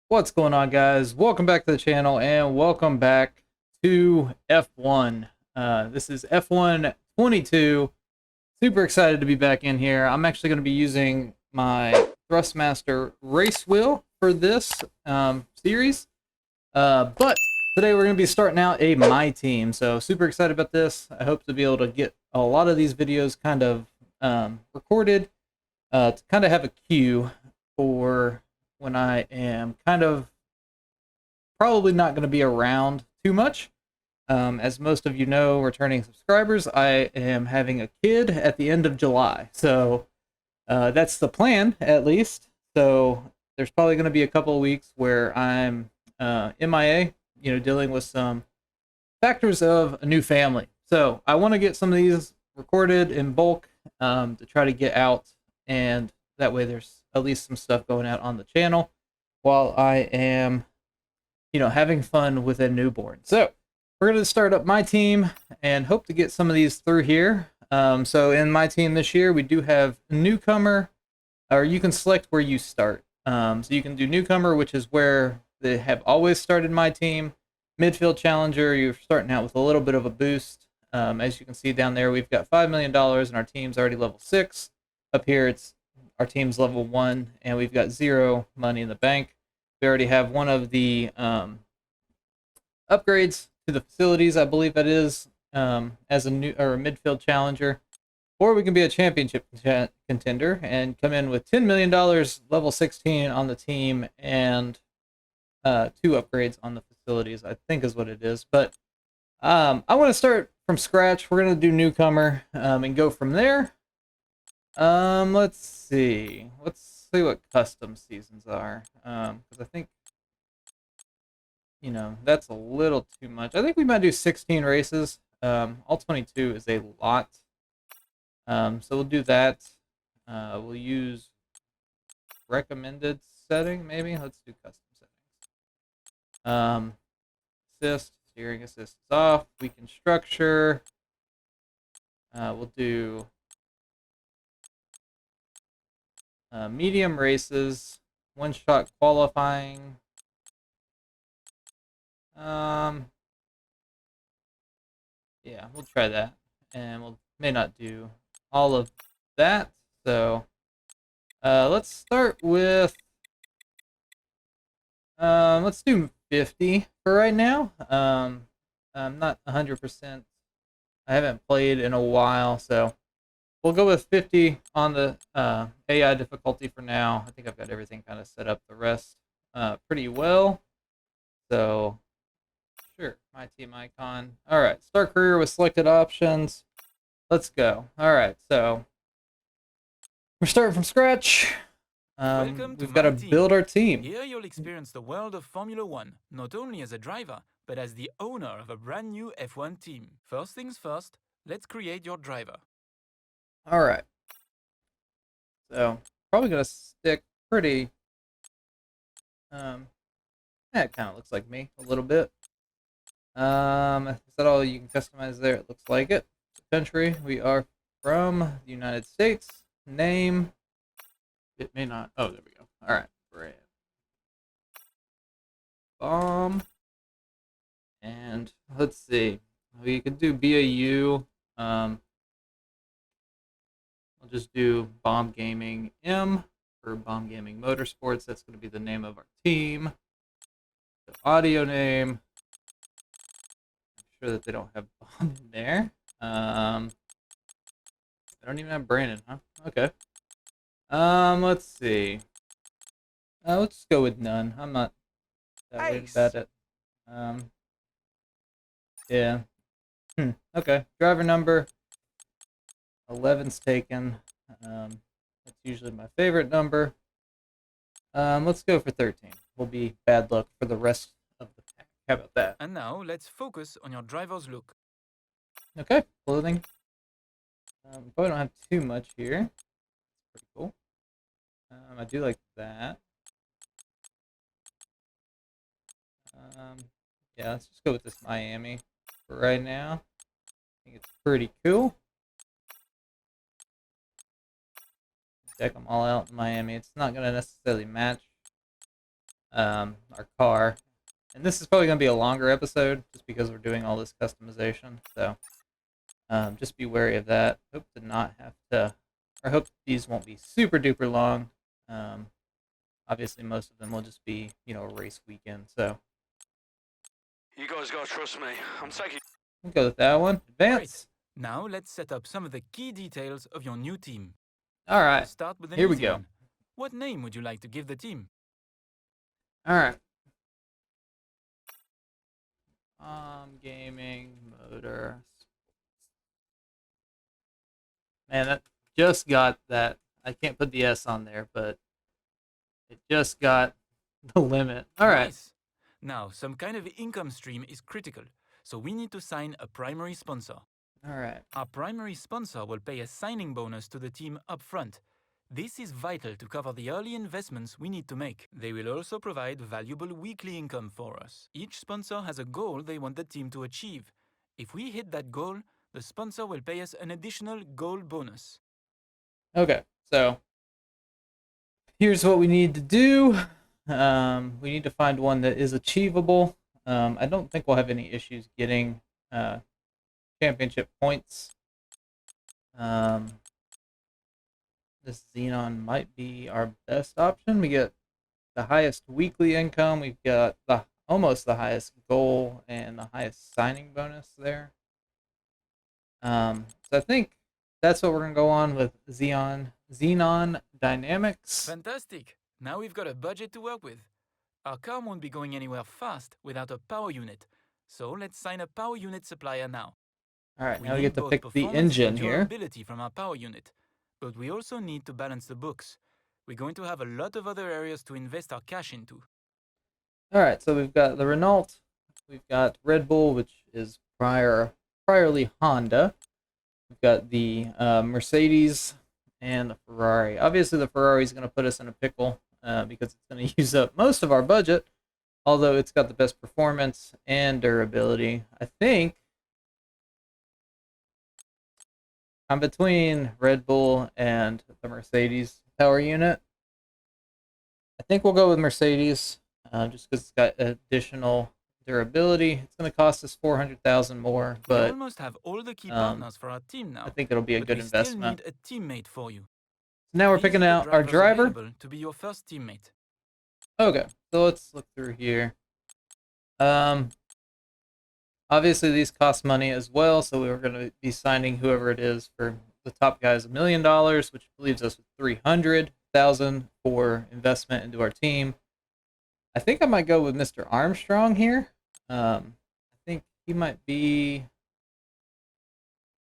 What's going on, guys? Welcome back to the channel and welcome back to F1. This is F1 22. Super excited to be back in here. I'm actually going to be using my Thrustmaster race wheel for this series. But today we're going to be starting out a MyTeam. So super excited about this. I hope to be able to get a lot of these videos kind of recorded to kind of have a cue for when I am kind of probably not going to be around too much. As most of you know, returning subscribers, I am having a kid at the end of July. So that's the plan, at least. So there's probably going to be a couple of weeks where I'm MIA, dealing with some factors of a new family. So I want to get some of these recorded in bulk to try to get out, and that way there's at least some stuff going out on the channel while I am, having fun with a newborn. So we're going to start up my team and hope to get some of these through here. So in my team this year, we do have newcomer, or you can select where you start. So you can do newcomer, which is where they have always started my team. Midfield challenger, you're starting out with a little bit of a boost. As you can see down there, we've got $5 million and our team's already level 6. Up here, our team's level 1, and we've got 0 money in the bank. We already have one of the upgrades to the facilities, I believe that is, as a midfield challenger. Or we can be a championship contender and come in with $10 million, level 16 on the team, and 2 upgrades on the facilities, I think is what it is. But I want to start from scratch. We're going to do newcomer and go from there. Let's see what custom seasons are, because I think, that's a little too much. I think we might do 16 races. All 22 is a lot. So we'll do that. We'll use recommended setting, maybe. Let's do custom settings. Assist, steering assist is off. Weaken structure. We'll do medium races, one-shot qualifying. Yeah, we'll try that, and may not do all of that. So let's start with let's do 50 for right now. I'm not 100%. I haven't played in a while, so we'll go with 50 on the AI difficulty for now. I think I've got everything kind of set up the rest pretty well. So, sure, my team icon. All right, start career with selected options. Let's go. All right, so we're starting from scratch. We've got to build our team. Here you'll experience the world of Formula One, not only as a driver, but as the owner of a brand new F1 team. First things first, let's create your driver. All right. So probably gonna stick pretty. That kind of looks like me a little bit. Is that all you can customize there? It looks like it. Country, we are from the United States. Name, it may not. Oh, there we go. All right, brand. Baum. And let's see. We could do BAU. I'll just do Baum Gaming M for Baum Gaming Motorsports. That's going to be the name of our team. The audio name. I'm sure that they don't have Baum in there. I don't even have Brandon, huh? Okay. Let's see. Let's just go with none. I'm not that worried about it. Yeah. Okay. Driver number 11's taken. That's usually my favorite number. Let's go for 13. Will be bad luck for the rest of the pack. How about that? And now let's focus on your driver's look. Okay. Clothing. Probably don't have too much here. Pretty cool. I do like that. Yeah, let's just go with this Miami for right now. I think it's pretty cool. Deck them all out in Miami. It's not going to necessarily match our car. And this is probably going to be a longer episode just because we're doing all this customization. So just be wary of that. Hope to not have to, or hope these won't be super duper long. Obviously, most of them will just be, you know, a race weekend. So You guys gotta trust me. I'm taking. we'll go with that one. Advance. Great. Now let's set up some of the key details of your new team. All right. Let's start with an Here we easy go. one. What name would you like to give the team? All right. Gaming Motor. Man, that just got that. I can't put the S on there, but it just got the limit. All right. Nice. Now, some kind of income stream is critical, so we need to sign a primary sponsor. All right. Our primary sponsor will pay a signing bonus to the team up front. This is vital to cover the early investments we need to make. They will also provide valuable weekly income for us. Each sponsor has a goal they want the team to achieve. If we hit that goal, the sponsor will pay us an additional goal bonus. Okay. So here's what we need to do. We need to find one that is achievable. I don't think we'll have any issues getting championship points. This Xenon might be our best option. We get the highest weekly income. We've got almost the highest goal and the highest signing bonus there. So I think that's what we're gonna go on with Xenon Dynamics. Fantastic! Now we've got a budget to work with. Our car won't be going anywhere fast without a power unit. So let's sign a power unit supplier now. All right, now we need get to both pick the performance engine and here. durability from our power unit, but we also need to balance the books. We're going to have a lot of other areas to invest our cash into. All right, so we've got the Renault, we've got Red Bull, which is priorly Honda. We've got the Mercedes and the Ferrari. Obviously, the Ferrari is going to put us in a pickle because it's going to use up most of our budget, although it's got the best performance and durability. I think I'm between Red Bull and the Mercedes power unit. I think we'll go with Mercedes just because it's got additional durability. It's going to cost us 400,000 more, We but almost have all the key partners for our team now. I think it'll be a but good we investment. still need a teammate for you. So now we're Please picking the out our drivers driver. available to be your first teammate. Okay, so let's look through here. Obviously these cost money as well, so we were going to be signing whoever it is for the top guy is $1 million, which leaves us with 300,000 for investment into our team. I think I might go with Mr. Armstrong here. I think he might be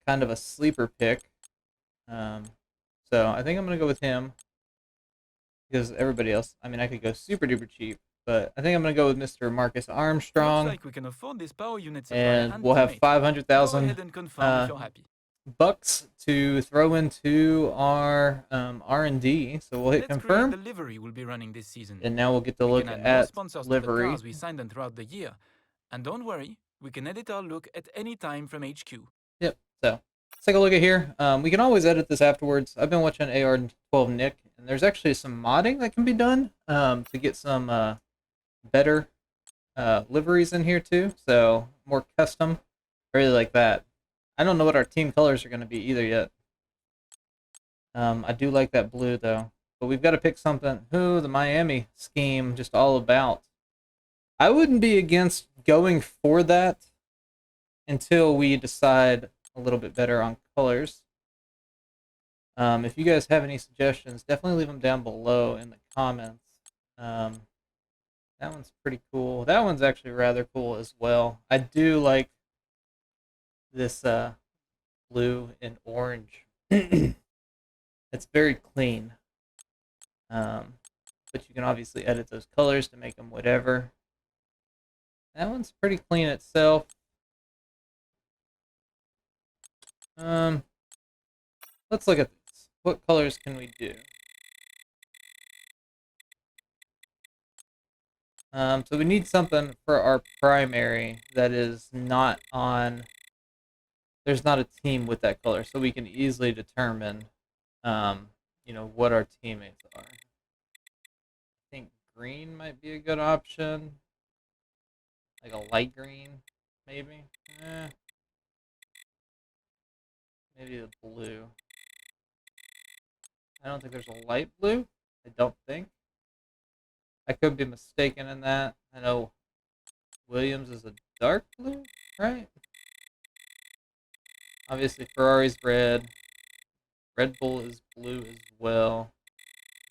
kind of a sleeper pick. So I think I'm going to go with him because everybody else, I mean, I could go super duper cheap, but I think I'm going to go with Mr. Marcus Armstrong. Looks like we can afford this power unit supplier And we'll have teammate. Go 500,000 ahead and confirm if you're happy. bucks to throw into our R&D. So we'll hit Let's confirm. create the livery we'll be running this season. And now we'll get to We look can add more at sponsors to the livery. cars we signed them throughout the year. And don't worry, we can edit our look at any time from HQ. Yep. So let's take a look at here. We can always edit this afterwards. I've been watching AR12 Nick, and there's actually some modding that can be done to get some better liveries in here too. So more custom. I really like that. I don't know what our team colors are going to be either yet. I do like that blue though. But we've got to pick something. Who the Miami scheme just all about. I wouldn't be against going for that until we decide a little bit better on colors. If you guys have any suggestions, definitely leave them down below in the comments. That one's pretty cool. That one's actually rather cool as well. I do like this blue and orange. It's very clean. But you can obviously edit those colors to make them whatever. That one's pretty clean itself. Let's look at this. What colors can we do? So we need something for our primary that is not on... There's not a team with that color, so we can easily determine, you know, what our teammates are. I think green might be a good option. Like a light green, maybe. Maybe the blue. I don't think there's a light blue. I don't think. I could be mistaken in that. I know Williams is a dark blue, right? Obviously Ferrari's red. Red Bull is blue as well.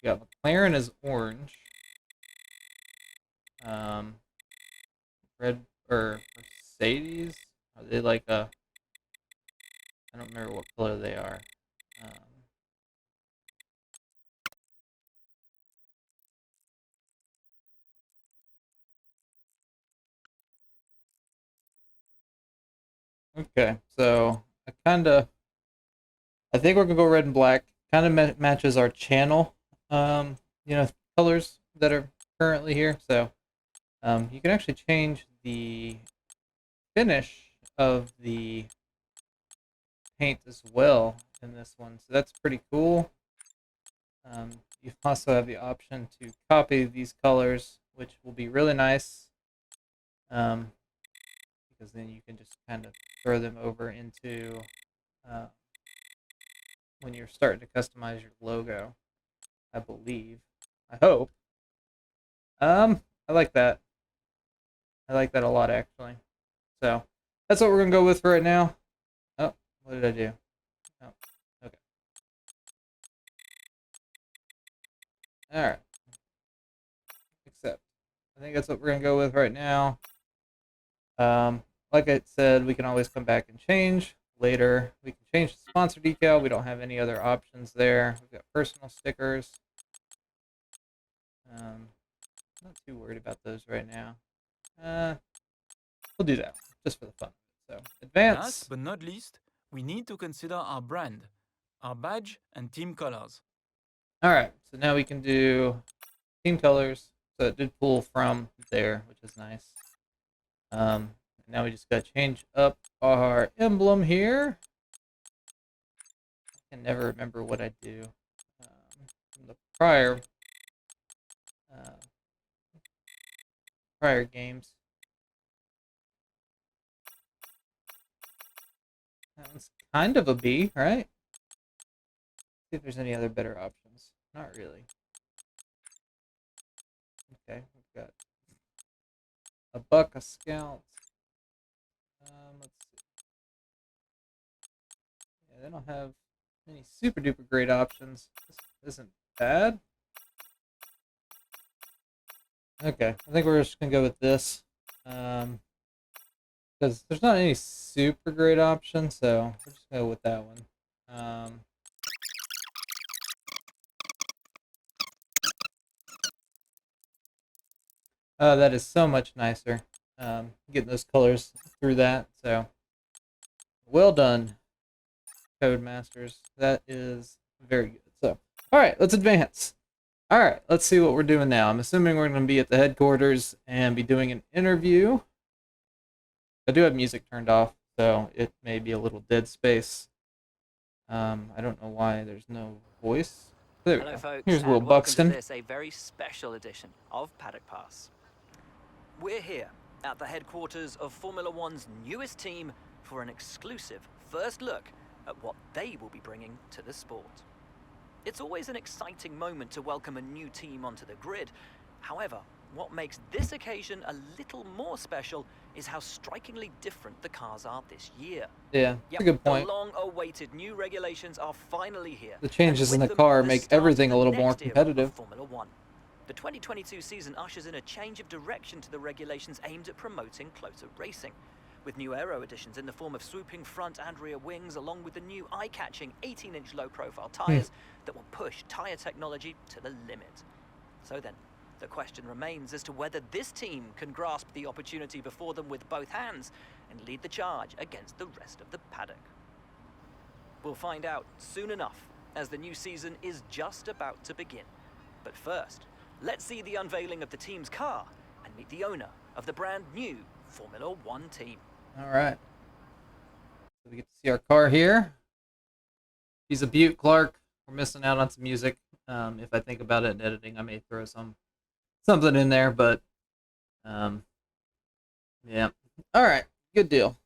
We got McLaren is orange. Red or Mercedes? Are they like a? I don't remember what color they are. Okay, so I think we're gonna go red and black. Kind of matches our channel, colors that are currently here. So, you can actually change the finish of the paint as well in this one. So that's pretty cool. You also have the option to copy these colors, which will be really nice. Because then you can just kind of throw them over into when you're starting to customize your logo, I believe. I hope. I like that. I like that a lot, actually. So that's what we're gonna go with for right now. Oh, what did I do? Oh, okay. All right. Accept. I think that's what we're gonna go with right now. Like I said, we can always come back and change later. We can change the sponsor decal. We don't have any other options there. We've got personal stickers. Not too worried about those right now. We'll do that just for the fun. So advance. Last but not least, we need to consider our brand, our badge, and team colors. All right, so now we can do team colors. So it did pull from there, which is nice. Now we just got to change up our emblem here. I can never remember what I do from the prior games. That one's kind of a B, right? See if there's any other better options. Not really. Okay, we've got a buck, a scout. Let's see. Yeah, they don't have any super duper great options. This isn't bad. Okay, I think we're just gonna go with this. Because there's not any super great options, so we're just gonna go with that one. Oh, that is so much nicer. Getting those colors through that, so well done, Codemasters. That is very good. So, all right, let's advance. All right, let's see what we're doing now. I'm assuming we're going to be at the headquarters and be doing an interview. I do have music turned off, so it may be a little dead space. I don't know why there's no voice. There we Hello, go. folks. Here's and Will welcome Buxton. to this, a very special edition of Paddock Pass. We're here at the headquarters of Formula One's newest team for an exclusive first look at what they will be bringing to the sport. It's always an exciting moment to welcome a new team onto the grid. However, what makes this occasion a little more special is how strikingly different the cars are this year. Yeah, that's a good point. The long-awaited new regulations are finally here. The changes in And the with them, car the make start of everything the a little more next era of competitive. Formula One. The 2022 season ushers in a change of direction to the regulations aimed at promoting closer racing, with new aero additions in the form of swooping front and rear wings, along with the new eye-catching 18-inch low-profile tyres that will push tyre technology to the limit. So then, the question remains as to whether this team can grasp the opportunity before them with both hands and lead the charge against the rest of the paddock. We'll find out soon enough, as the new season is just about to begin. But first, let's see the unveiling of the team's car and meet the owner of the brand new Formula One team. All right. So we get to see our car here. He's a Butte, Clark. We're missing out on some music. If I think about it in editing, I may throw some something in there, but yeah. All right, good deal.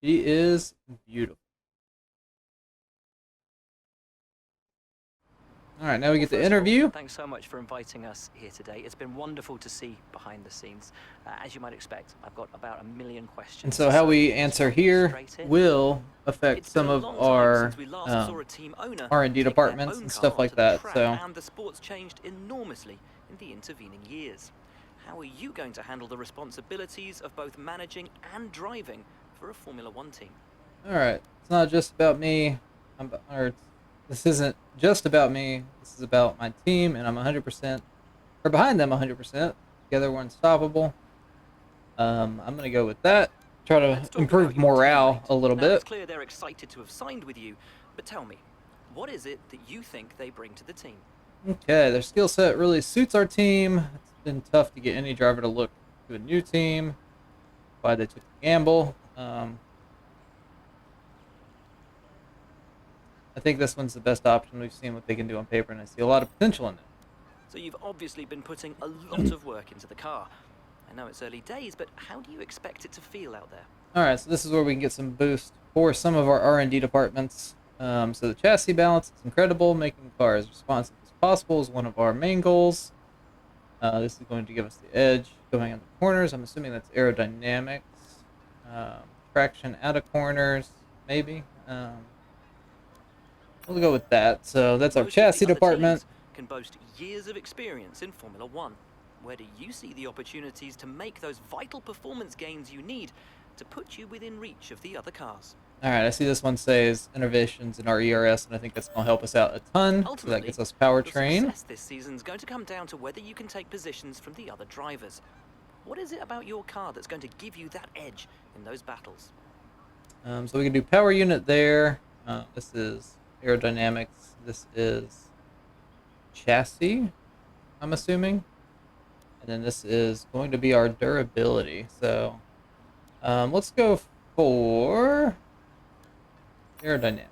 She is beautiful. All right, now we get the First of all, interview. thanks so much for inviting us here today. It's been wonderful to see behind the scenes. As you might expect, I've got about 1 million questions. And so how we let's answer jump here straight in. will affect It's been some a of long time our since we last saw a team owner R&D take their departments own and car stuff like onto the that. track, So and the sport's changed enormously in the intervening years. How are you going to handle the responsibilities of both managing and driving for a Formula One team? all right, it's not just about me. This isn't just about me. This is about my team, and I'm 100%, or behind them 100%. Together we're unstoppable. I'm gonna go with that. Try to Let's talk improve about your morale teammate. a little Now, bit. it's clear they're excited to have signed with you, but tell me, what is it that you think they bring to the team? Okay, their skill set really suits our team. It's been tough to get any driver to look to a new team. Why they took the gamble. I think this one's the best option. We've seen what they can do on paper, and I see a lot of potential in it. So you've obviously been putting a lot of work into the car. I know it's early days, but how do you expect it to feel out there? All right, so this is where we can get some boost for some of our R&D departments. So the chassis balance is incredible. Making the car as responsive as possible is one of our main goals. This is going to give us the edge going in the corners. I'm assuming that's aerodynamics. Traction out of corners, maybe. We'll go with that. So that's our Most of the chassis other department. teams can boast years of experience in Formula One. Where do you see the opportunities to make those vital performance gains you need to put you within reach of the other cars? All right, I see this one says innovations in our ERS, and I think that's going to help us out a ton. So that Ultimately, gets us your powertrain. success this season is going to come down to whether you can take positions from the other drivers. What is it about your car that's going to give you that edge in those battles? So we can do power unit there. This is aerodynamics. This is chassis, I'm assuming. And then this is going to be our durability. So let's go for aerodynamics.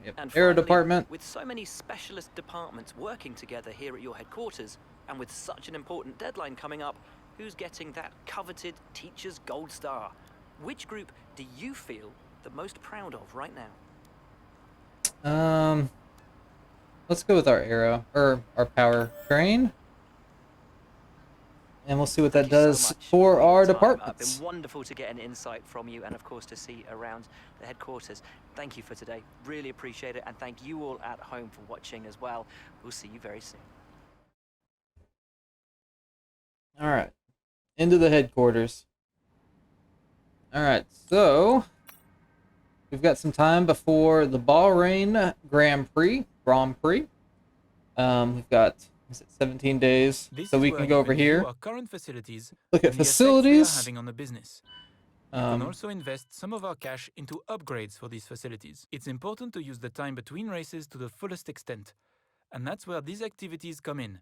Yep. And Aero finally, department. with so many specialist departments working together here at your headquarters, and with such an important deadline coming up, who's getting that coveted Teacher's Gold Star? Which group do you feel the most proud of right now? Let's go with our aero, or our power train. And we'll see what that Thank you so does much for your our time. departments. It's been wonderful to get an insight from you and, of course, to see around the headquarters. Thank you for today. Really appreciate it. And thank you all at home for watching as well. We'll see you very soon. All right. Into the headquarters. All right. So we've got some time before the Bahrain Grand Prix. We've got, is it 17 days? This So is we where can you go over view here. our current facilities Look at and the effects facilities. they are having on the business. You can also invest some of our cash into upgrades for these facilities. It's important to use the time between races to the fullest extent, and that's where these activities come in.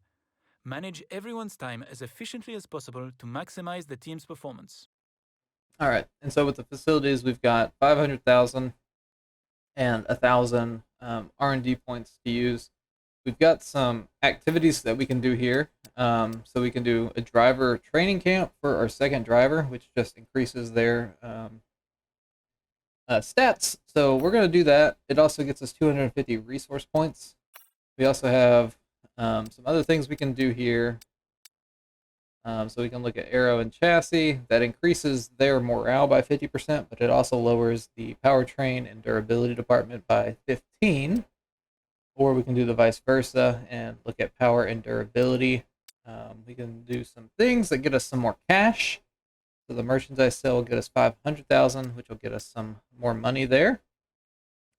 Manage everyone's time as efficiently as possible to maximize the team's performance. All right. And so with the facilities, we've got 500,000 and 1,000 R&D points to use. We've got some activities that we can do here. So we can do a driver training camp for our second driver, which just increases their stats. So we're going to do that. It also gets us 250 resource points. We also have some other things we can do here. So we can look at aero and chassis. That increases their morale by 50%, but it also lowers the powertrain and durability department by 15. Or we can do the vice versa and look at power and durability. We can do some things that get us some more cash. So the merchandise sale will get us 500,000, which will get us some more money there.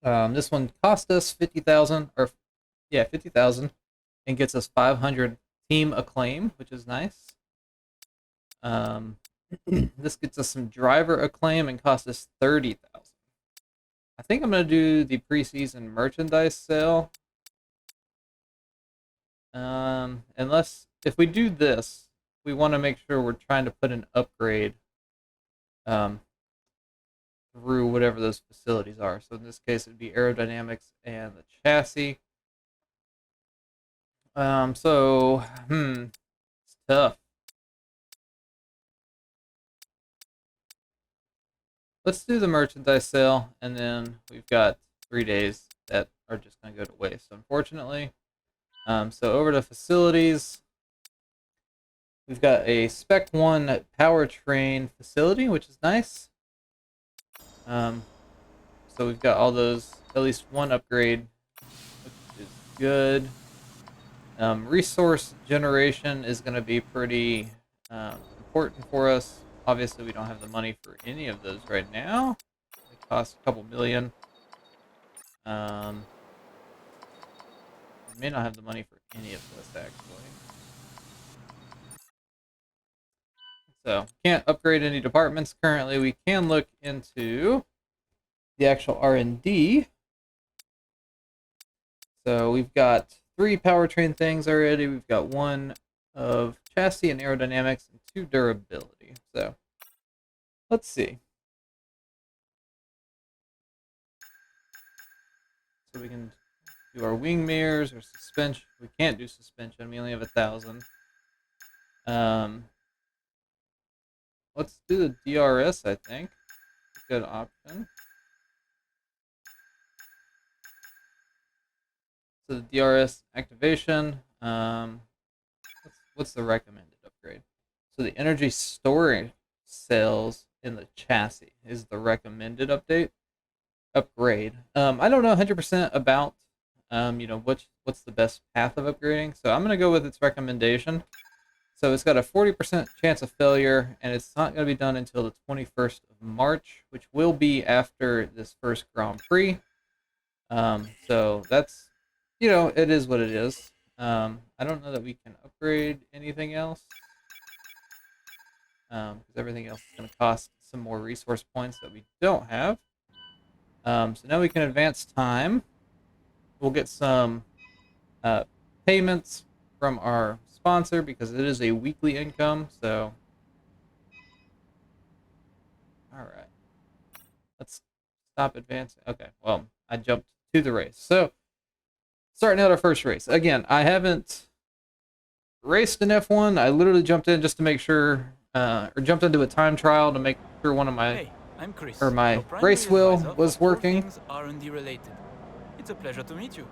This one cost us 50,000, or yeah, 50,000, and gets us 500 team acclaim, which is nice. This gets us some driver acclaim and costs us 30,000. I think I'm gonna do the preseason merchandise sale. Unless if we do this, we want to make sure we're trying to put an upgrade through whatever those facilities are. So in this case, it'd be aerodynamics and the chassis. tough. Let's do the merchandise sale, and then we've got 3 days that are just going to go to waste, unfortunately. So over to facilities. We've got a Spec 1 powertrain facility, which is nice. So we've got all those, at least one upgrade, which is good. Resource generation is going to be pretty important for us. Obviously, we don't have the money for any of those right now. They cost a couple million. We may not have the money for any of this, actually. So, can't upgrade any departments currently. We can look into the actual R&D. So, we've got 3 powertrain things already. We've got 1 of chassis and aerodynamics and 2 durability. So, let's see. So, we can do our wing mirrors or suspension. We can't do suspension. We only have 1,000. Let's do the DRS, I think. Good option. So the DRS activation. What's the recommended upgrade? So the energy storage cells in the chassis is the recommended upgrade. I don't know 100% about what's the best path of upgrading. So I'm gonna go with its recommendation. So it's got a 40% chance of failure, and it's not going to be done until the 21st of March, which will be after this first Grand Prix. So that's, it is what it is. I don't know that we can upgrade anything else, because everything else is going to cost some more resource points that we don't have. So now we can advance time. We'll get some payments from our sponsor because it is a weekly income. So all right, let's stop advancing. Okay, well, I jumped to the race. So starting out our first race again. I haven't raced in F1. I literally jumped in just to make sure, or jumped into a time trial to make sure one of my Hey, I'm Chris, or my your primary race wheel advisor was for all working. things R&D related. It's a pleasure to meet you.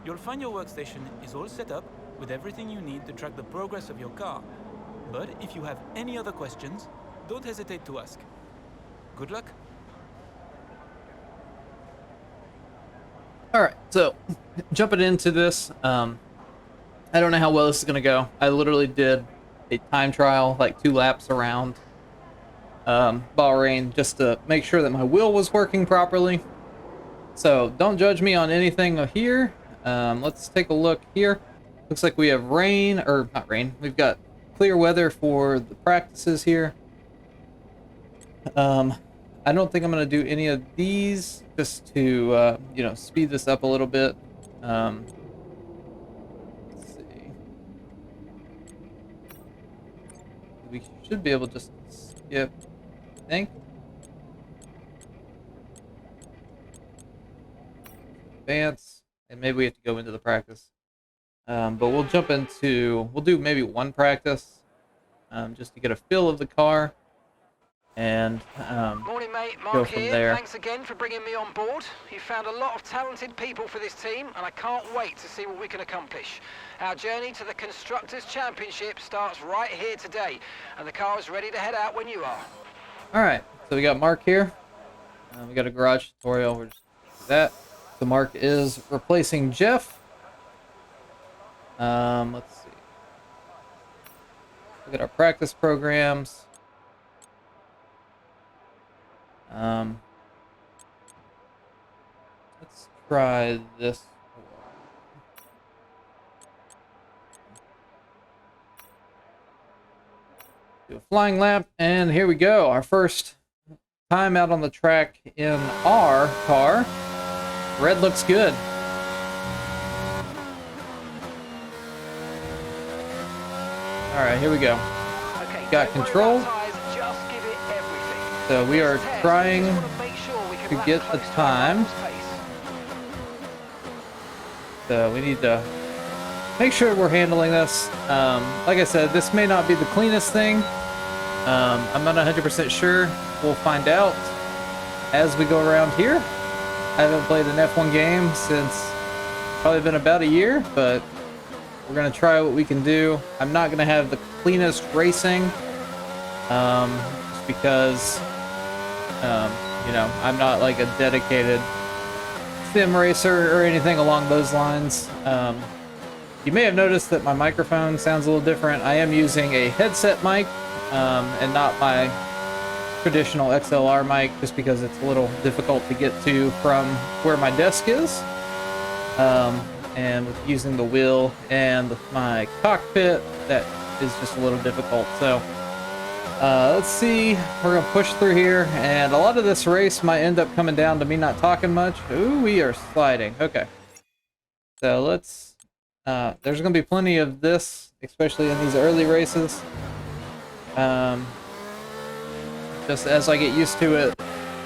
You'll find your workstation is all set up with everything you need to track the progress of your car. But if you have any other questions, don't hesitate to ask. Good luck. All right, so jumping into this, I don't know how well this is gonna go. I literally did a time trial, like 2 laps around Bahrain, just to make sure that my wheel was working properly. So don't judge me on anything here. Let's take a look here. Looks like we have rain, or not rain. We've got clear weather for the practices here. I don't think I'm gonna do any of these, just to speed this up a little bit. Let's see. We should be able to just skip, I think. Advance, and maybe we have to go into the practice. But we'll do maybe 1 practice, just to get a feel of the car. And Morning, mate. go Mark from here. there. Thanks again for bringing me on board. You found a lot of talented people for this team, and I can't wait to see what we can accomplish. Our journey to the Constructors' Championship starts right here today, and the car is ready to head out when you are. all right, so we got Mark here. We got a garage tutorial. We're just gonna do that. So Mark is replacing Jeff. Let's see. Look at our practice programs. Let's try this one. Do a flying lap, and here we go. Our first time out on the track in our car. Red looks good. All right, here we go. Okay, Got don't worry control. about tyres, just give it everything. So we are This test, trying we just wanna make sure we can to lap get close a to our time. rival's pace. So we need to make sure we're handling this. Like I said, this may not be the cleanest thing. I'm not 100% sure. We'll find out as we go around here. I haven't played an F1 game since probably been about a year, but we're gonna try what we can do. I'm not gonna have the cleanest racing, just because, you know, I'm not like a dedicated sim racer or anything along those lines. You may have noticed that my microphone sounds a little different. I am using a headset mic, and not my traditional XLR mic, just because it's a little difficult to get to from where my desk is. And with using the wheel and my cockpit, that is just a little difficult. So let's see, we're gonna push through here, and a lot of this race might end up coming down to me not talking much. Ooh, we are sliding. Okay, so let's there's gonna be plenty of this, especially in these early races. Just as I get used to it,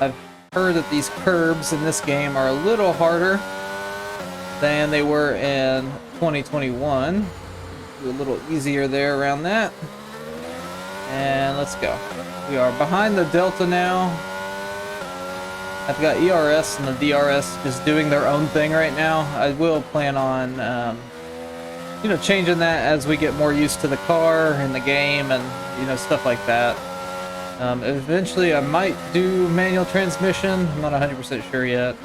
I've heard that these curbs in this game are a little harder than they were in 2021. Do a little easier there around that. And let's go. We are behind the Delta now. I've got ERS and the DRS just doing their own thing right now. I will plan on, you know, changing that as we get more used to the car and the game and, you know, stuff like that. Eventually I might do manual transmission. I'm not 100% sure yet.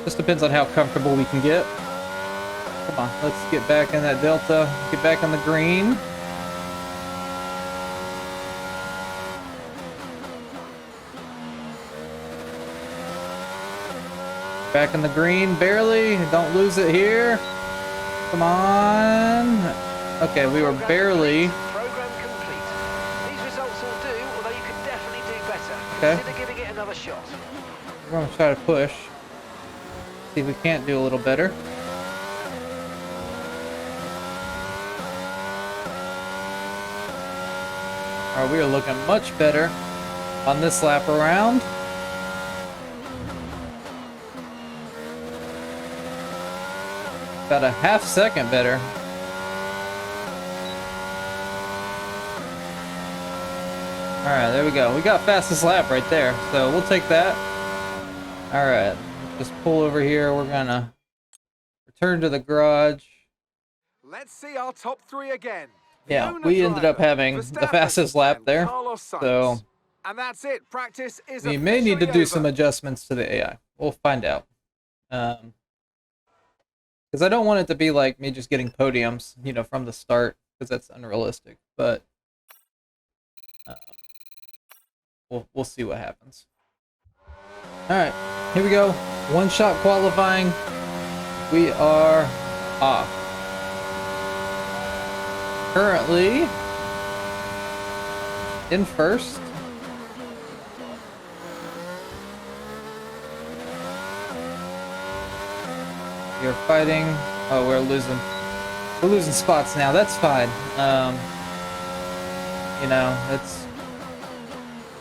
Just depends on how comfortable we can get. Come on, let's get back in that Delta. Get back on the green. Back in the green, barely. Don't lose it here. Come on. Okay, we were barely. Program complete. These results will do, although you could definitely do better. Okay. Consider giving it another shot. We're gonna try to push. See if we can't do a little better. Alright, we are looking much better on this lap around. About a half second better. Alright, there we go. We got fastest lap right there, so we'll take that. Alright, just pull over here. We're gonna return to the garage. Let's see our top three again. Yeah, we ended up having the fastest lap there, so and that's it. Practice is we may need to do officially some over. adjustments to the AI. We'll find out. Because I don't want it to be like me just getting podiums, you know, from the start, because that's unrealistic. But we'll see what happens. All right, here we go. One shot qualifying. We are off. Currently in first. We are fighting. Oh, we're losing. We're losing spots now. That's fine. You know,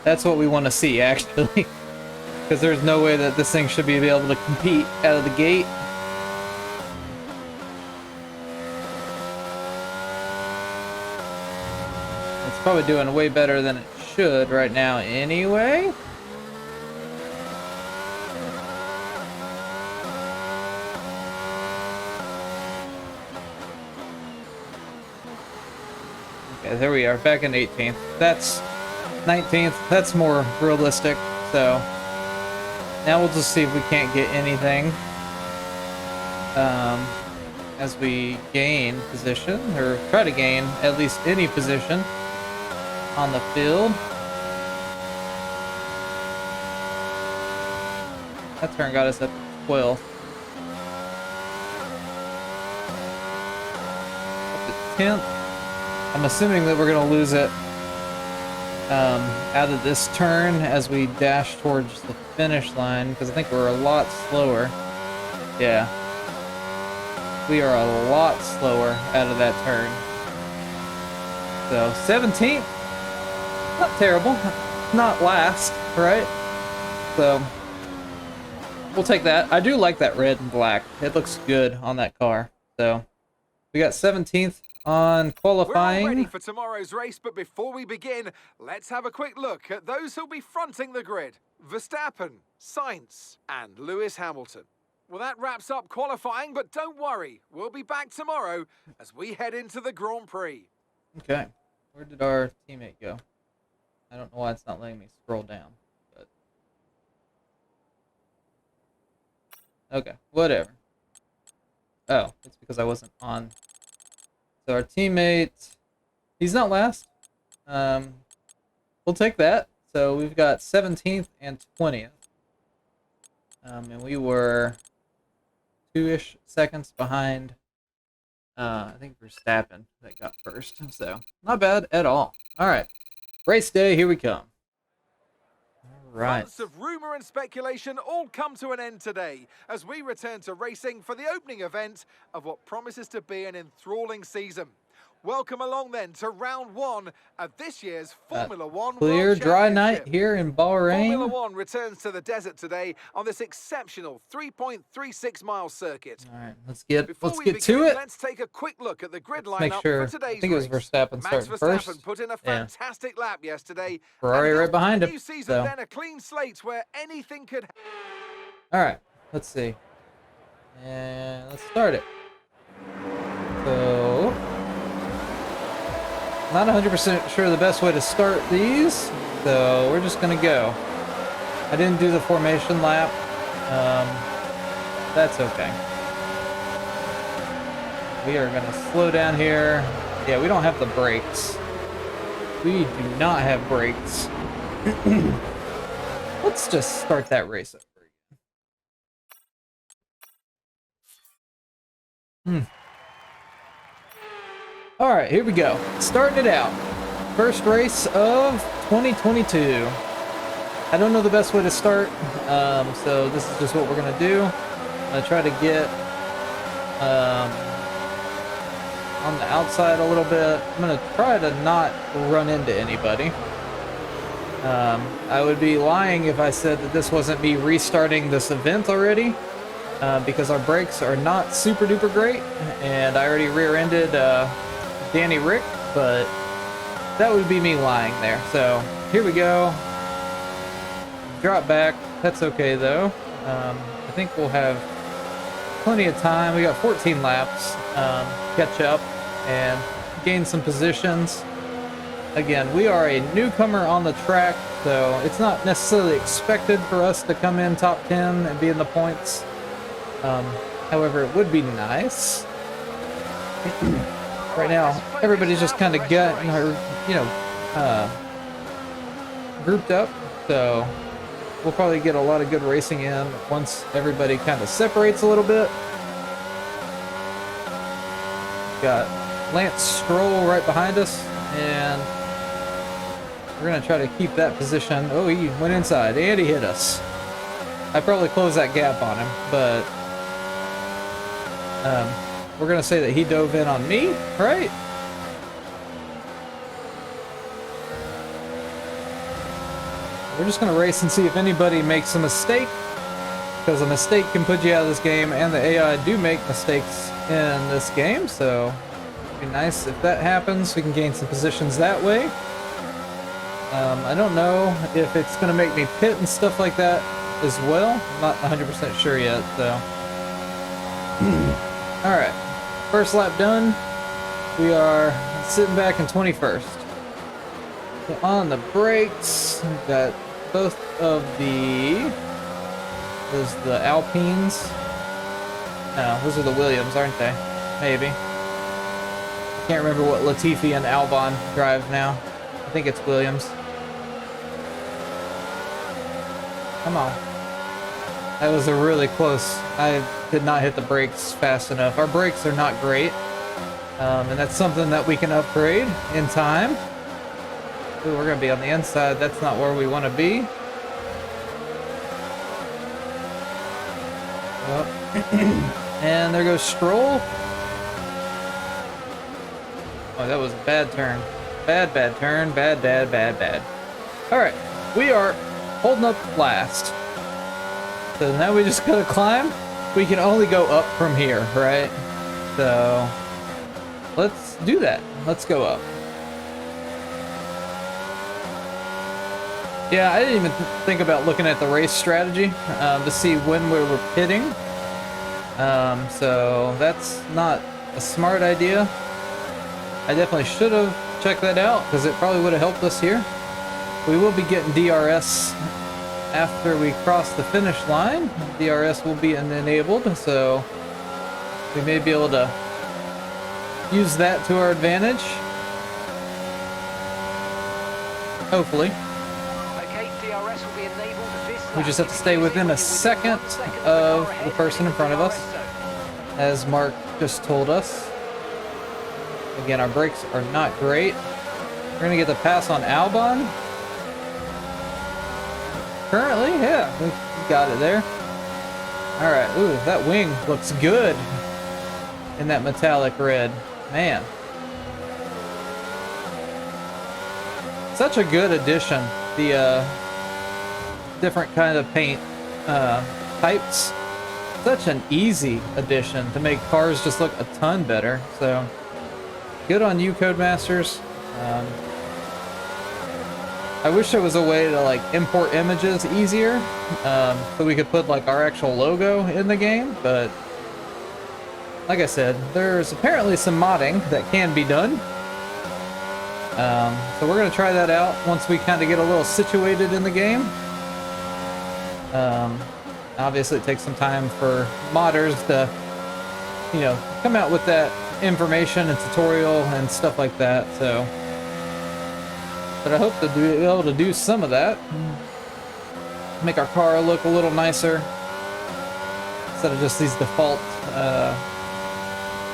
that's what we want to see, actually. Because there's no way that this thing should be able to compete out of the gate. It's probably doing way better than it should right now anyway. Okay, there we are, back in 18th. That's 19th. That's more realistic. So now we'll just see if we can't get anything as we gain position, or try to gain at least any position on the field. That turn got us up to 12th. Up to 10th. I'm assuming that we're going to lose it out of this turn as we dash towards the finish line, because I think we're a lot slower. Yeah. We are a lot slower out of that turn. So, 17th. Not terrible. Not last, right? So, we'll take that. I do like that red and black. It looks good on that car. So we got 17th on qualifying. We're all ready for tomorrow's race, but before we begin, let's have a quick look at those who'll be fronting the grid. Verstappen, Sainz, and Lewis Hamilton. Well, that wraps up qualifying, but don't worry, we'll be back tomorrow as we head into the Grand Prix. Okay, where did our teammate go? I don't know why it's not letting me scroll down, but okay, whatever. Oh, it's because I wasn't on. So our teammate, he's not last. We'll take that. So we've got 17th and 20th. And we were 2-ish seconds behind, I think Verstappen that got first. So not bad at all. All right, race day, here we come. All right. Months of rumour and speculation all come to an end today as we return to racing for the opening event of what promises to be an enthralling season. Welcome along then to round 1 of this year's Formula 1 Clear, World dry night Championship. here in Bahrain. Formula 1 returns to the desert today on this exceptional 3.36 mile circuit. All right, let's get Before we to begin, it. Let's take a quick look at the grid Let's make lineup sure. for today's I think it was race. Verstappen Max starting Verstappen first. put in a Yeah. fantastic lap yesterday. Ferrari and right built behind a him, new season, so. then a clean slate where anything could. All right, let's see. And let's start it. So, not 100% sure the best way to start these, so we're just gonna go. I didn't do the formation lap. That's okay. We are gonna slow down here. Yeah, we don't have the brakes. We do not have brakes. Let's just start that race over again. All right, here we go. Starting it out. First race of 2022. I don't know the best way to start, so this is just what we're gonna do. I'm gonna try to get on the outside a little bit. I'm gonna try to not run into anybody. I would be lying if I said that this wasn't me restarting this event already, because our brakes are not super duper great, and I already rear-ended Danny Rick, but that would be me lying there. So here we go. Drop back. That's okay though. I think we'll have plenty of time. We got 14 laps. Catch up and gain some positions. Again, we are a newcomer on the track, so it's not necessarily expected for us to come in top 10 and be in the points. However, it would be nice. Right now, everybody's just kind of getting, grouped up, so we'll probably get a lot of good racing in once everybody kind of separates a little bit. Got Lance Stroll right behind us, and we're going to try to keep that position. Oh, he went inside, and he hit us. I probably closed that gap on him, but we're going to say that he dove in on me, right? We're just going to race and see if anybody makes a mistake, because a mistake can put you out of this game, and the AI do make mistakes in this game, so it'd be nice if that happens. We can gain some positions that way. I don't know if it's going to make me pit and stuff like that as well. I'm not 100% sure yet, so. Alright, first lap done. We are sitting back in 21st. So on the brakes, we've got both of the Alpines. No, those are the Williams, aren't they? Maybe. Can't remember what Latifi and Albon drive now. I think it's Williams. Come on. That was a really close. I did not hit the brakes fast enough. Our brakes are not great. And that's something that we can upgrade in time. Ooh, we're going to be on the inside. That's not where we want to be. Oh. And there goes Stroll. Oh, that was a bad turn. Bad turn. Bad. Alright, we are holding up last. So now we just gotta climb. We can only go up from here, right? So let's do that. Let's go up. Yeah, I didn't even think about looking at the race strategy to see when we were pitting. So that's not a smart idea. I definitely should have checked that out because it probably would have helped us here. We will be getting DRS after we cross the finish line. DRS will be enabled, so we may be able to use that to our advantage. Hopefully. Okay, DRS will be enabled this We just have to stay within a second of the person in front of us, as Mark just told us. Again, our brakes are not great. We're gonna get the pass on Albon. Currently, yeah, we got it there. All right, ooh, that wing looks good in that metallic red. Man. Such a good addition. The different kind of paint types. Such an easy addition to make cars just look a ton better. So good on you, Codemasters. I wish there was a way to like import images easier, so we could put like our actual logo in the game, but like I said, there's apparently some modding that can be done. So we're gonna try that out once we kind of get a little situated in the game. Obviously it takes some time for modders to, you know, come out with that information and tutorial and stuff like that, so. But I hope to be able to do some of that. Make our car look a little nicer instead of just these default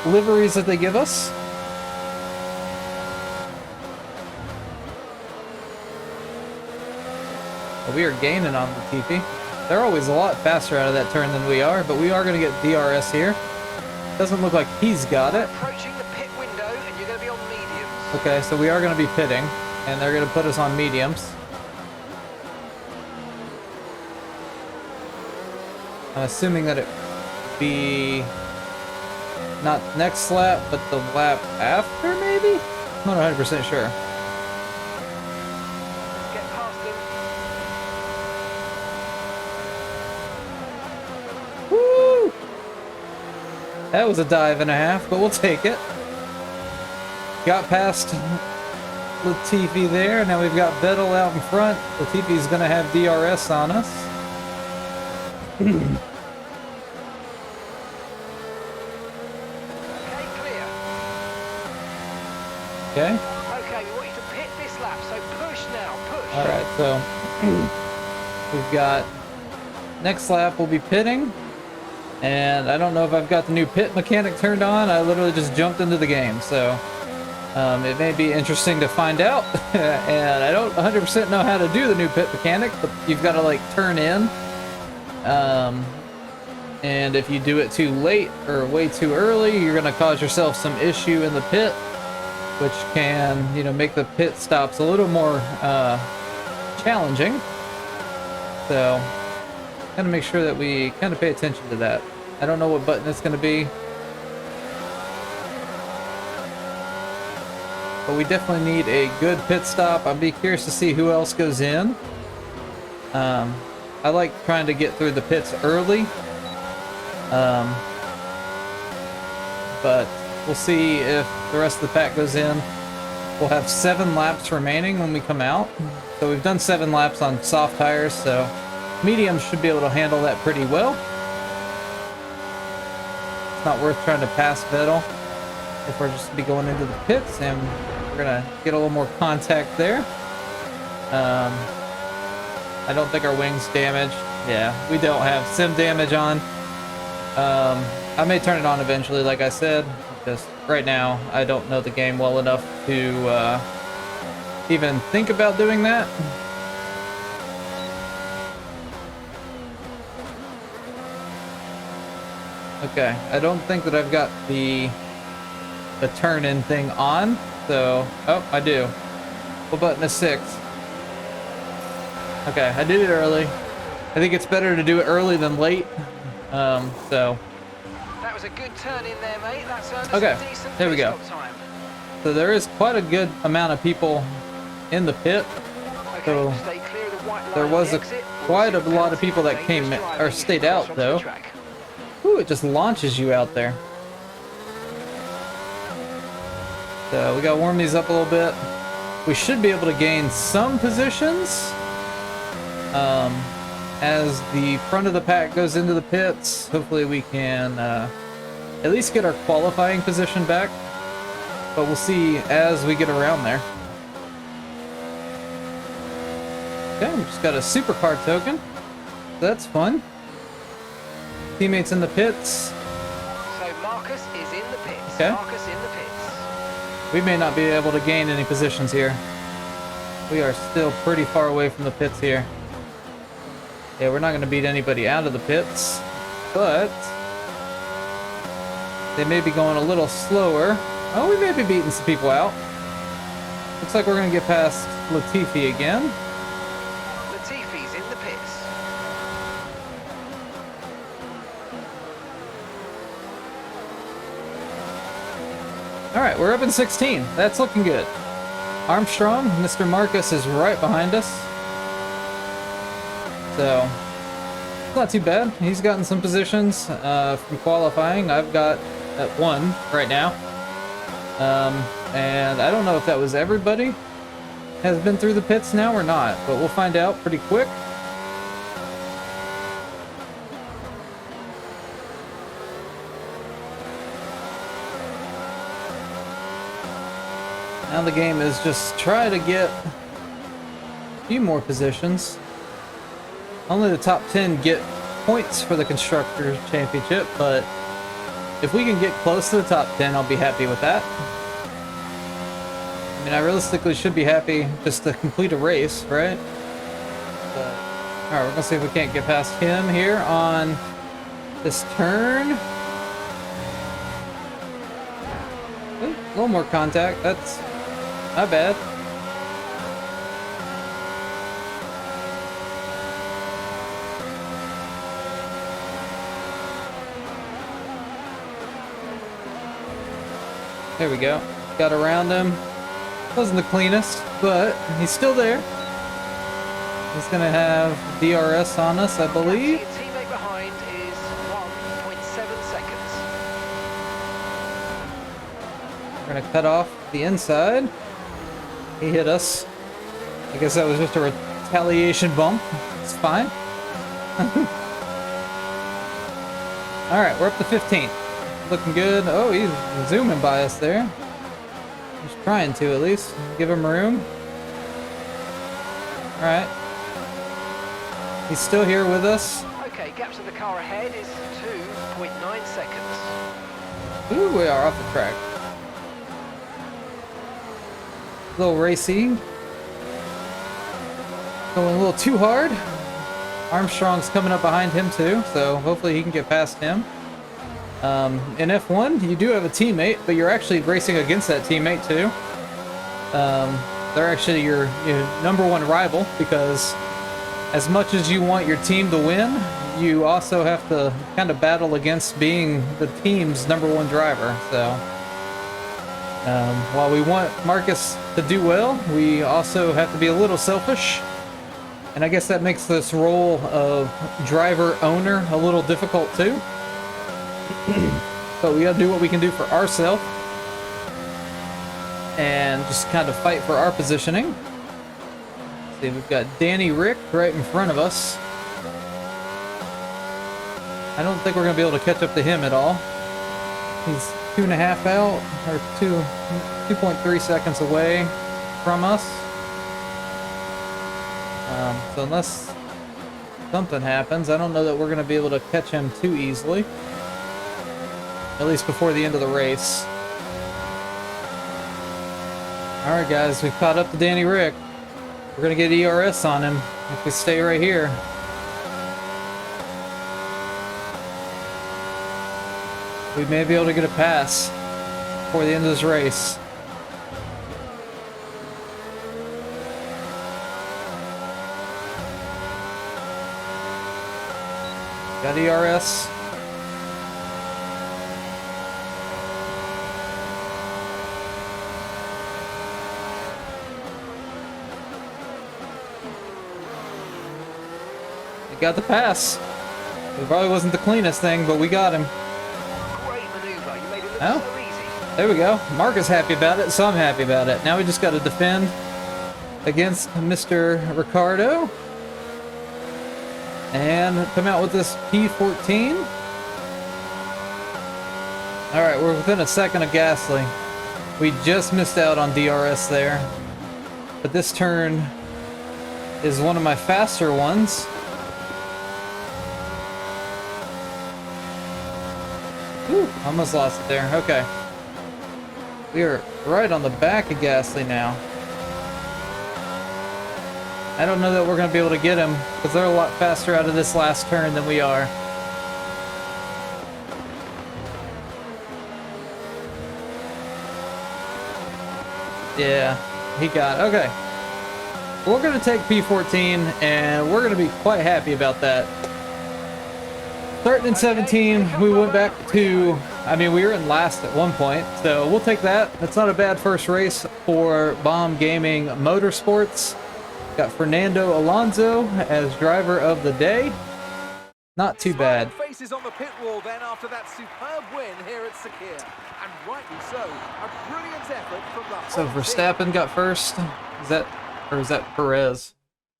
liveries that they give us. But we are gaining on Latifi. They're always a lot faster out of that turn than we are, but we are going to get DRS here. Doesn't look like he's got it. Approaching the pit window, and you're going to be on mediums. Okay, so we are going to be pitting, and they're going to put us on mediums. I'm assuming that it would be not next lap, but the lap after, maybe? I'm not 100% sure. Get past him. Woo! That was a dive and a half, but we'll take it. Got past Latifi there. Now we've got Vettel out in front. Latifi's going to have DRS on us. Okay, clear. Okay. Okay, we want you to pit this lap, so push now, push. All right, so we've got next lap we'll be pitting, and I don't know if I've got the new pit mechanic turned on. I literally just jumped into the game, so it may be interesting to find out. And I don't 100% know how to do the new pit mechanic, but you've got to like turn in, and if you do it too late or way too early, you're going to cause yourself some issue in the pit, which can, you know, make the pit stops a little more challenging. So, gotta make sure that we kind of pay attention to that. I don't know what button it's going to be, but we definitely need a good pit stop. I'd be curious to see who else goes in. I like trying to get through the pits early, but we'll see if the rest of the pack goes in. We'll have 7 laps remaining when we come out. So we've done 7 laps on soft tires, so mediums should be able to handle that pretty well. It's not worth trying to pass Vettel if we're just be going into the pits, and we're gonna get a little more contact there. I don't think our wing's damaged. Yeah, we don't have sim damage on. I may turn it on eventually, like I said. Just right now, I don't know the game well enough to even think about doing that. Okay, I don't think that I've got the turn-in thing on, so... Oh, I do. What button is 6? Okay, I did it early. I think it's better to do it early than late. So... That was was a good turn in there, mate. That's earned us Okay, a decent there we pit go. stop time. So there is quite a good amount of people in the pit. Okay, So stay clear of the white line there on was the a exit. quite a We'll see lot of penalty people for that came dangerous or driving if stayed you out cross onto though. the track. Ooh, it just launches you out there. So we gotta warm these up a little bit. We should be able to gain some positions as the front of the pack goes into the pits. Hopefully we can at least get our qualifying position back, but we'll see as we get around there. Okay, we just got a supercar token. That's fun. Teammates in the pits. So Marcus is in the pits. Okay. Marcus in the pits. We may not be able to gain any positions here. We are still pretty far away from the pits here. Yeah, we're not going to beat anybody out of the pits, but they may be going a little slower. Oh, we may be beating some people out. Looks like we're going to get past Latifi again. Latifi's in the pits. Alright, we're up in 16. That's looking good. Armstrong, Mr. Marcus is right behind us. So, not too bad. He's gotten some positions from qualifying. I've got at 1 right now. And I don't know if that was everybody has been through the pits now or not, but we'll find out pretty quick. Now the game is just try to get a few more positions. Only the top 10 get points for the Constructors Championship, but if we can get close to the top 10, I'll be happy with that. I mean, I realistically should be happy just to complete a race, right? Alright, we're gonna see if we can't get past him here on this turn. Ooh, a little more contact, that's not bad. There we go. Got around him. Wasn't the cleanest, but he's still there. He's gonna have DRS on us, I believe. Your teammate behind is 1.7 seconds. We're gonna cut off the inside. He hit us. I guess that was just a retaliation bump. It's fine. Alright, we're up to 15. Looking good. Oh, he's zooming by us there. He's trying to, at least. Give him room. Alright. He's still here with us. Okay, gap to the car ahead is 2.9 seconds. Ooh, we are off the track. A little racy. Going a little too hard. Armstrong's coming up behind him too, so hopefully he can get past him. In F1, you do have a teammate, but you're actually racing against that teammate too. They're actually your number one rival, because as much as you want your team to win, you also have to kind of battle against being the team's number one driver. So while we want Marcus to do well, we also have to be a little selfish. And I guess that makes this role of driver owner a little difficult too. But we gotta do what we can do for ourselves and just kind of fight for our positioning. See, we've got Danny Rick right in front of us. I don't think we're gonna be able to catch up to him at all. He's 2.5 out, or 2.3 seconds away from us. So unless something happens, I don't know that we're gonna be able to catch him too easily. At least before the end of the race. Alright guys, we've caught up to Danny Rick. We're gonna get ERS on him if we stay right here. We may be able to get a pass before the end of this race. Got ERS. He got the pass. It probably wasn't the cleanest thing, but we got him. Great maneuver. You made it look Oh. so easy. There we go. Mark is happy about it, so I'm happy about it. Now we just got to defend against Mr. Ricardo and come out with this P14. All right, we're within a second of Gasly. We just missed out on DRS there, but this turn is one of my faster ones. Whew, almost lost it there. Okay. We are right on the back of Gasly now. I don't know that we're going to be able to get him because they're a lot faster out of this last turn than we are. Yeah, he got it. Okay. We're going to take P14 and we're going to be quite happy about that. Starting in 17, we went back to, I mean, we were in last at one point, so we'll take that. That's not a bad first race for Baum Gaming Motorsports. Got Fernando Alonso as driver of the day. Not too bad. Faces on the pit wall then after that superb win here at Sakir. And rightly so, a brilliant effort from the So whole Verstappen team. got first. Is that, or is that Perez?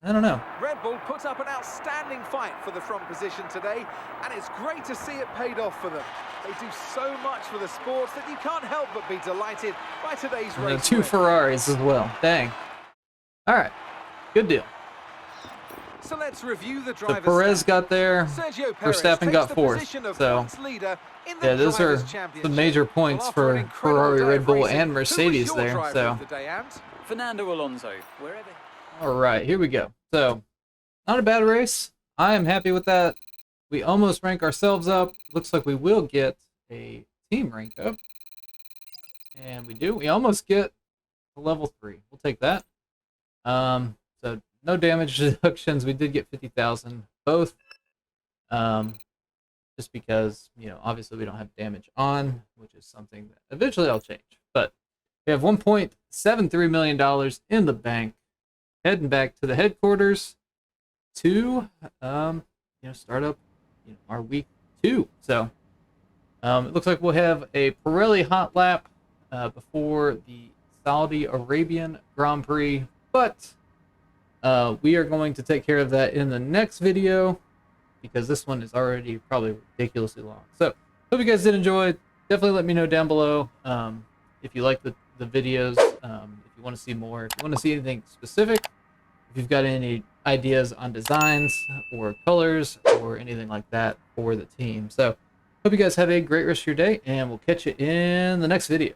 I don't know. Red Bull put up an outstanding fight for the front position today, and it's great to see it paid off for them. They do so much for the sport that you can't help but be delighted by today's And race. two win. Ferraris as well. Dang. All right. Good deal. So let's review the So driver's Perez stats. got there. Sergio Perez Verstappen takes got the fourth. position of So points leader in the yeah, those are Drivers' Championship. some major points Well, after an for incredible Ferrari, day Red of Bull, racing, and who was Mercedes your there. driver So of the day, Ant? Fernando Alonso, wherever. all right, here we go. So not a bad race. I am happy with that. We almost rank ourselves up. Looks like we will get a team rank up. And we do. We almost get a level 3. We'll take that. So no damage deductions. We did get 50,000 both. Just because, you know, obviously we don't have damage on, which is something that eventually I'll change. But we have $1.73 million in the bank. Heading back to the headquarters to start up our week 2. So it looks like we'll have a Pirelli hot lap before the Saudi Arabian Grand Prix, but we are going to take care of that in the next video because this one is already probably ridiculously long. So hope you guys did enjoy. Definitely let me know down below if you like the videos, if you want to see more, if you want to see anything specific, if you've got any ideas on designs or colors or anything like that for the team. So hope you guys have a great rest of your day, and we'll catch you in the next video.